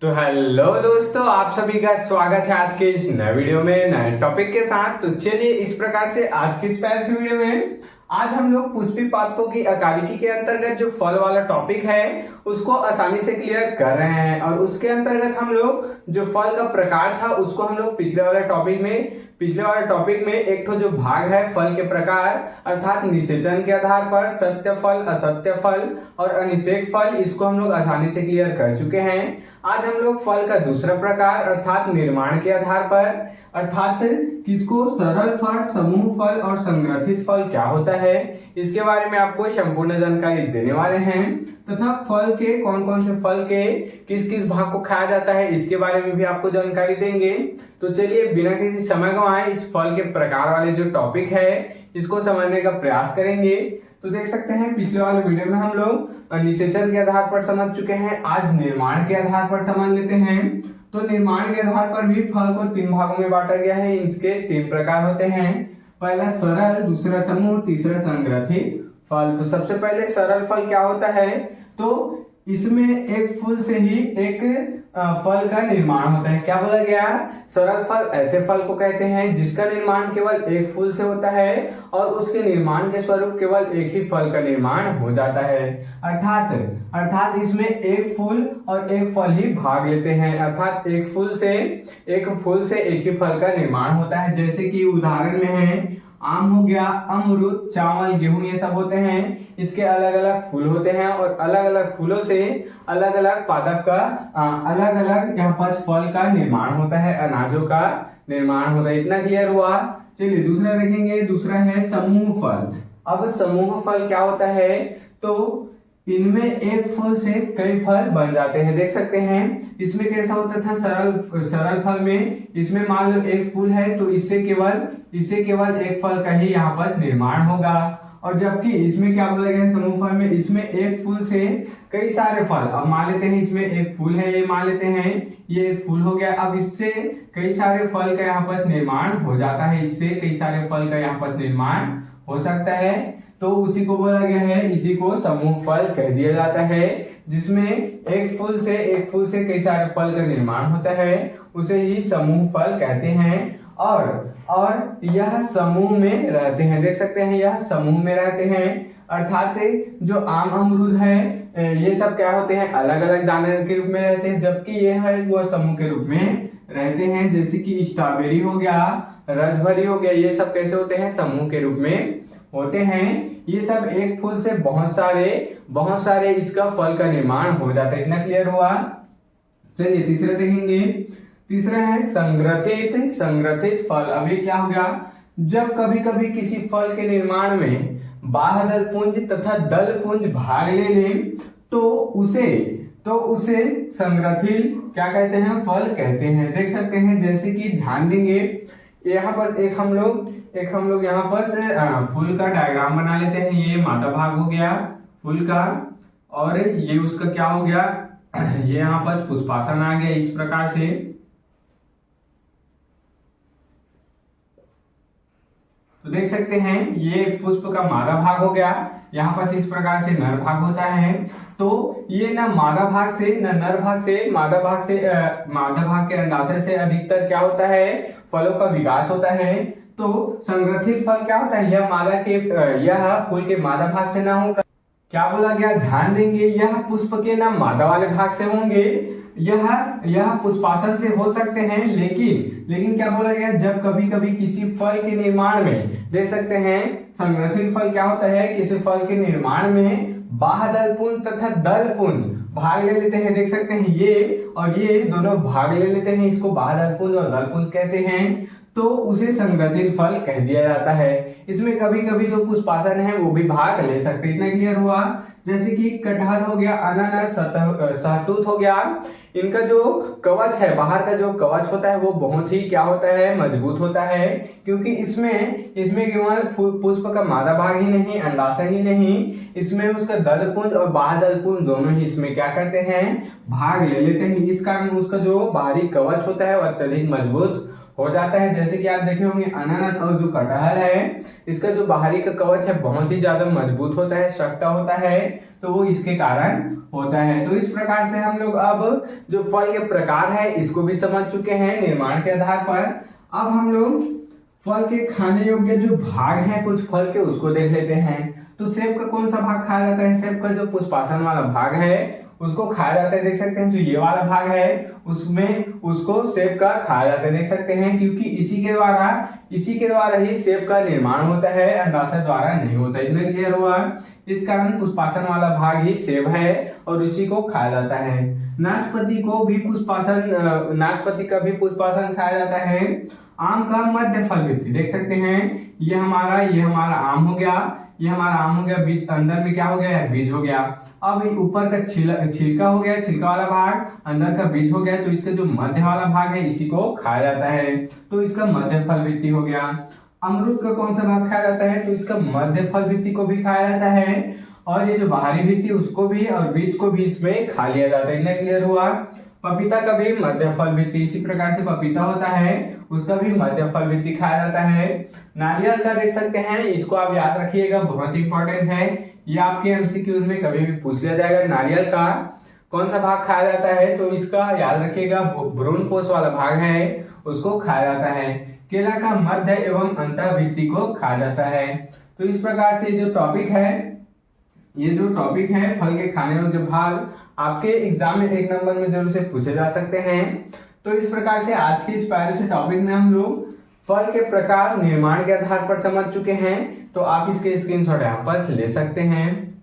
तो हेलो दोस्तों, आप सभी का स्वागत है आज के इस नए वीडियो में नए टॉपिक के साथ। तो चलिए इस प्रकार से आज की इस प्यारी सी वीडियो में आज हम लोग पुष्पी पादपों की अकालिकी के अंतर्गत जो फल वाला टॉपिक है उसको आसानी से क्लियर कर रहे हैं। और उसके अंतर्गत हम लोग जो फल का प्रकार था उसको हम लोग पिछले वाले टॉपिक में एक तो जो भाग है फल के प्रकार अर्थात निषेचन के आधार पर सत्य फल, असत्य फल और अनिषेक फल, इसको हम लोग आसानी से क्लियर कर चुके हैं। आज हम लोग फल का दूसरा प्रकार अर्थात निर्माण के आधार पर अर्थात किसको सरल फल, समूह फल और संग्रथित फल क्या होता है इसके बारे में आपको संपूर्ण जानकारी देने वाले हैं। तथा फल के कौन कौन से फल के किस किस भाग को खाया जाता है इसके बारे में भी आपको जानकारी देंगे। तो चलिए बिना किसी समय गंवाए इस फल के प्रकार वाले जो टॉपिक है इसको समझने का प्रयास करेंगे। तो देख सकते हैं पिछले वाले वीडियो में हम लोग निषेचन के आधार पर समझ चुके हैं, आज निर्माण के आधार पर समझ लेते हैं। तो निर्माण के आधार पर भी फल को तीन भागों में बांटा गया है। इसके तीन प्रकार होते हैं, पहला सरल, दूसरा समूह, तीसरा संग्रथित फल। तो सबसे पहले सरल फल क्या होता है, तो इसमें एक फूल से ही एक फल का निर्माण होता है। क्या बोला गया, सरल फल ऐसे फल को कहते हैं जिसका निर्माण केवल एक फूल से होता है और उसके निर्माण के स्वरूप केवल एक ही फल का निर्माण हो जाता है। अर्थात इसमें एक फूल और एक फल ही भाग लेते हैं। अर्थात एक फूल से एक ही फल का निर्माण होता है। जैसे कि उदाहरण में है आम हो गया, अमरूद, चावल, गेहूं, ये सब होते हैं। इसके अलग अलग फूल होते हैं और अलग अलग फूलों से अलग अलग पादप का अलग अलग यहाँ पर फल का निर्माण होता है, अनाजों का निर्माण होता है। इतना क्लियर हुआ। चलिए दूसरा देखेंगे, दूसरा है समूह फल। अब समूह फल क्या होता है, तो इनमें एक फल से कई फल बन जाते हैं। देख सकते हैं इसमें कैसा होता था, सरल फल में इसमें मान लो एक फूल है तो इससे केवल एक फल का ही यहाँ पर निर्माण होगा। और जबकि इसमें क्या बोला गया है, समूह फल में इसमें एक फूल से कई सारे फल। अब मान लेते हैं इसमें एक फूल है, ये मान लेते हैं ये एक फूल हो गया। अब इससे कई सारे फल का यहाँ पर निर्माण हो जाता है, इससे कई सारे फल का यहाँ पर निर्माण हो सकता है। तो उसी को बोला गया है, इसी को समूह फल कह दिया जाता है, जिसमें एक फूल से कई सारे फल का निर्माण होता है, उसे ही समूह फल कहते हैं। और यह समूह में रहते हैं। देख सकते हैं यह समूह में रहते हैं। अर्थात जो आम, अमरूद है ये सब क्या होते हैं, अलग अलग दाने के रूप में रहते हैं, जबकि ये है वह समूह के रूप में रहते हैं। जैसे कि स्ट्रॉबेरी हो गया, रसभरी हो गया, ये सब कैसे होते हैं, समूह के रूप में होते हैं। ये सब एक फूल से बहुत सारे इसका फल का निर्माण हो जाता है। इतना क्लियर हुआ। चलिए तीसरा देखेंगे, तीसरा है संग्रथित फल। अब ये क्या हो गया, जब कभी कभी किसी फल के निर्माण में बाह्य दल पुंज तथा दल पुंज भाग ले लें तो उसे संग्रथित क्या कहते हैं, फल कहते हैं। देख सकते हैं जैसे कि ध्यान देंगे यहाँ पर एक हम लोग यहाँ पर फूल का डायग्राम बना लेते हैं। ये मादा भाग हो गया फूल का और ये उसका क्या हो गया ये यहाँ पर पुष्पासन आ गया इस प्रकार से। तो देख सकते हैं ये पुष्प का मादा भाग हो गया, यहाँ पर इस प्रकार से नर भाग होता है। तो ये ना मादा भाग से न नर भाग से मादा भाग के अंडाशय से अधिकतर क्या होता है, फलों का विकास होता है। तो संग्रथित फल क्या होता है, यह फूल के मादा भाग से ना होकर क्या बोला गया, ध्यान देंगे यह पुष्प के ना मादा वाले भाग से होंगे, यह पुष्पासन से हो सकते हैं। लेकिन क्या बोला गया, जब कभी कभी किसी फल के निर्माण में देख सकते हैं संग्रथित फल क्या होता है, किसी फल के निर्माण में बाह्य दल पुंज तथा दल पुंज भाग ले लेते हैं। देख सकते हैं ये और ये दोनों भाग ले लेते हैं, इसको बाह्य दल पुंज और दल पुंज कहते हैं। तो उसे संग्रथित फल कह दिया जाता है। इसमें कभी कभी जो पुष्पासन है वो भी भाग ले सकते हैं। इतना क्लियर हुआ। जैसे कि कटहल हो गया, अनानास, सहतूत हो गया, इनका जो कवच है, बाहर का जो कवच होता है वो बहुत ही क्या होता है, मजबूत होता है। क्योंकि इसमें केवल पुष्प का मादा भाग ही नहीं, अंडाशय ही नहीं, इसमें उसका दल पुंज और बाह्य दल पुंज दोनों ही इसमें क्या करते हैं, भाग ले लेते हैं। इस कारण उसका जो बाहरी कवच होता है वो अत्यधिक मजबूत हो जाता है। जैसे कि आप देखे होंगे अनानास और जो कटहल है इसका जो बाहरी का कवच है बहुत ही ज्यादा मजबूत होता है, सख्त होता है, तो वो इसके कारण होता है। तो इस प्रकार से हम लोग अब जो फल के प्रकार है इसको भी समझ चुके हैं निर्माण के आधार पर। अब हम लोग फल के खाने योग्य जो भाग हैं कुछ फल के उसको देख लेते हैं। तो सेब का कौन सा भाग खाया जाता है? सेब का जो पुष्पासन वाला भाग है उसको खाया जाता है। देख सकते हैं जो ये वाला भाग है उसमें उसको सेब का खाया जाता है, देख सकते हैं, क्योंकि इसी के द्वारा ही सेब का निर्माण होता है, अंडाशय द्वारा नहीं होता। इतना क्लियर हुआ? इस कारण पुष्पासन वाला भाग ही सेब है और इसी को खाया जाता है। नाशपाती का भी पुष्पासन खाया जाता है। आम का मध्य फल वृत्ति देख सकते हैं, ये हमारा आम हो गया, बीज अंदर में क्या हो गया है? बीज हो गया। अब ऊपर का छिलका हो गया, छिलका वाला भाग, अंदर का बीज हो गया, तो इसका जो मध्य वाला भाग है इसी को खाया जाता है, तो इसका मध्य फल वृत्ति हो गया। अमरूद का कौन सा भाग खाया जाता है? तो इसका मध्य फल वृत्ति को भी खाया जाता है और ये जो बाहरी वृत्ति उसको भी और बीज को भी इसमें खा लिया जाता है। इतना क्लियर हुआ? पपीता का भी मध्य फल वृत्ति, इसी प्रकार से पपीता होता है उसका भी मध्य फल वृत्ति खाया जाता है। नारियल का देख सकते हैं, इसको आप याद रखिएगा, बहुत इंपॉर्टेंट है, ये आपके एमसीक्यूज में कभी भी पूछ लिया जाएगा। नारियल का कौन सा भाग खाया जाता है? तो इसका याद रखिएगा भ्रूणपोष वाला भाग है उसको खाया जाता है। केला का मध्य एवं अंतःवृत्ति को खाया जाता है। तो इस प्रकार से ये जो टॉपिक है फल के खाने योग्य भाग आपके एग्जाम में 1 नंबर में जरूर से पूछे जा सकते हैं। तो इस प्रकार से आज के इस प्यारे से टॉपिक में हम लोग फल के प्रकार निर्माण के आधार पर समझ चुके हैं। तो आप इसके स्क्रीनशॉट यहाँ पर ले सकते हैं।